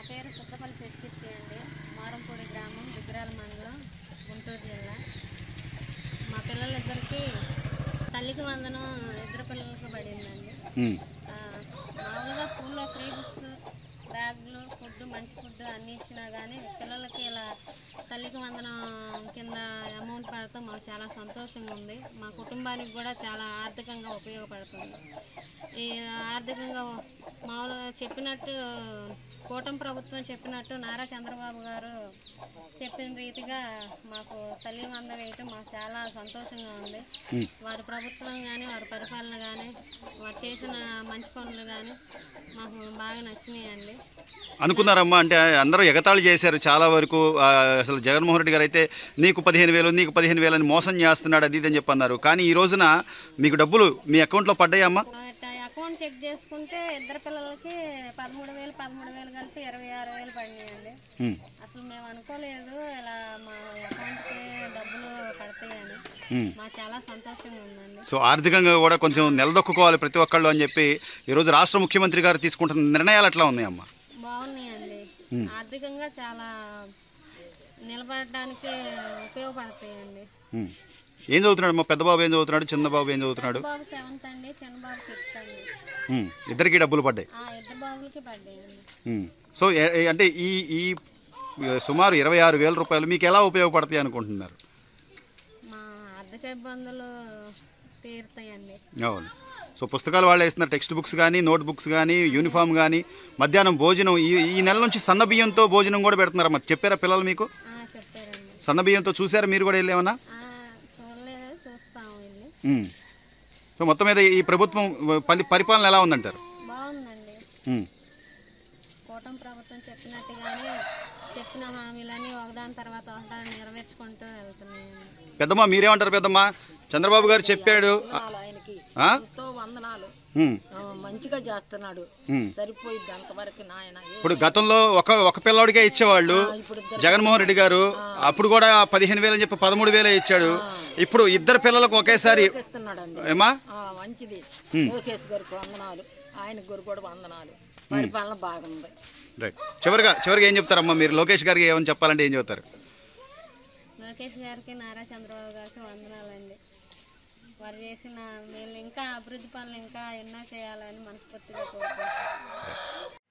పేరు సుత్తపల్లి శశికీర్తి అండి. మారంపూడి గ్రామం, దుగ్గరాల మండలం, గుంటూరు జిల్లా. మా పిల్లలిద్దరికి తల్లికి వందనం ఇద్దరు పిల్లలకు పడిందండి. మామూలుగా స్కూల్లో ఫ్రీ బుక్స్, బ్యాగులు, ఫుడ్, మంచి ఫుడ్ అన్నీ ఇచ్చినా కానీ పిల్లలకి ఇలా తల్లికి వందనం కింద అమౌంట్ పడతాం మాకు చాలా సంతోషంగా ఉంది. మా కుటుంబానికి కూడా చాలా ఆర్థికంగా ఉపయోగపడుతుంది. ఈ ఆర్థికంగా మామూలుగా చెప్పినట్టు కూటమి ప్రభుత్వం చెప్పినట్టు నారా చంద్రబాబు గారు చెప్పిన రీతిగా మాకు తల్లి వంద వేయటం మాకు చాలా సంతోషంగా ఉంది. వారి ప్రభుత్వం కానీ వారి పరిపాలన కానీ వారు చేసిన మంచి పనులు కానీ మాకు బాగా నచ్చినాయండి. అనుకున్నారమ్మా, అంటే అందరూ ఎగతాళి చేశారు చాలా వరకు. అసలు జగన్మోహన్ రెడ్డి గారు అయితే నీకు 15,000 నీకు 15,000 అని మోసం చేస్తున్నాడు అది ఇదని చెప్పన్నారు. కానీ ఈ రోజున మీకు డబ్బులు మీ అకౌంట్లో పడ్డాయమ్మా? అకౌంట్ చెక్ చేసుకుంటే ఇద్దరు పిల్లలకి 13,000 కలిపి 26,000 పడినాయండి. అసలు మేము అనుకోలేదు ఇలా మా అకౌంట్కి డబ్బులు పడతాయని. మాకు చాలా సంతోషంగా ఉందండి. సో ఆర్థికంగా కూడా కొంచెం నిలదొక్కుకోవాలి ప్రతి ఒక్కళ్ళు అని చెప్పి ఈరోజు రాష్ట్ర ముఖ్యమంత్రి గారు తీసుకుంటున్న నిర్ణయాలు ఎట్లా ఉన్నాయమ్మా? బాగున్నాయండి. ఆర్థికంగా చాలా నిలబడడానికి ఉపయోగపడతాయండి. ఏం చదువుతున్నాడు అమ్మా? పెద్ద బాబు ఏం చదువుతున్నాడు, చిన్న బాబు ఏం చదువుతున్నాడు? బాబు 7th అండి, చిన్న బాబు 5th అండి. ఇద్దరికి డబ్బులు పడ్డాయి? ఇద్దరు బాబులకి పడ్డాయండి. సో అంటే ఈ ఈ సుమారు 26,000 రూపాయలు మీకు ఎలా ఉపయోగపడతాయి అనుకుంటున్నారు? మా ఆర్థిక ఇబ్బందులు తీరుతాయండి. అవును. సో పుస్తకాలు వాళ్ళు వేస్తున్నారు, టెక్స్ట్ బుక్స్ కానీ, నోట్ బుక్స్ కానీ, యూనిఫామ్ కానీ, మధ్యాహ్నం భోజనం ఈ నెల నుంచి సన్న బియ్యంతో భోజనం కూడా పెడుతున్నారమ్మా. చెప్పారా పిల్లలు మీకు? చెప్పారండి. సన్న బియ్యంతో చూసారా మీరు కూడా వెళ్ళేమన్నా? చూడలేదు, చూస్తాము వెళ్ళి. సో మొత్తం మీద ఈ ప్రభుత్వం పరిపాలన ఎలా ఉందంటారు? బాగుందండి. కూటమి ప్రభుత్వం చెప్పినట్టుగానే చెప్పిన హామీలని ఒకదాని తర్వాత ఒకదాని నెరవేర్చుకుంటూ వెళ్తున్నాయండి. పెద్దమ్మా మీరేమంటారు? పెద్దమ్మా చంద్రబాబు గారు చెప్పాడు, వందనాలు, మంచిగా చేస్తున్నాడు, సరిపోయింది అంతవరకు నాయన. ఇప్పుడు గతంలో ఒక పిల్లవాడికే ఇచ్చేవాళ్ళు జగన్మోహన్ రెడ్డి గారు, అప్పుడు కూడా 15,000 అని చెప్పి 13,000 ఇచ్చాడు. ఇప్పుడు ఇద్దరు పిల్లలకు ఒకేసారి ఇస్తున్నాడండి. ఏమా మంచిది. లోకేష్ గారికి వందనాలు, ఆయన గారు కూడా వందనాలు. పరిపాలన బాగుంది. రైట్. చివరిగా ఏం చెప్తారమ్మా మీరు? లోకేష్ గారికి ఏమని చెప్పాలంటే ఏం చెప్తారు? లోకేష్ గారికి, నారా చంద్రబాబు గారికి వందనాలండి. వారు చేసిన మేలు ఇంకా అభివృద్ధి పనులు ఇంకా ఎన్నో చేయాలని మనస్ఫూర్తిగా కోరుకుంటున్నాను.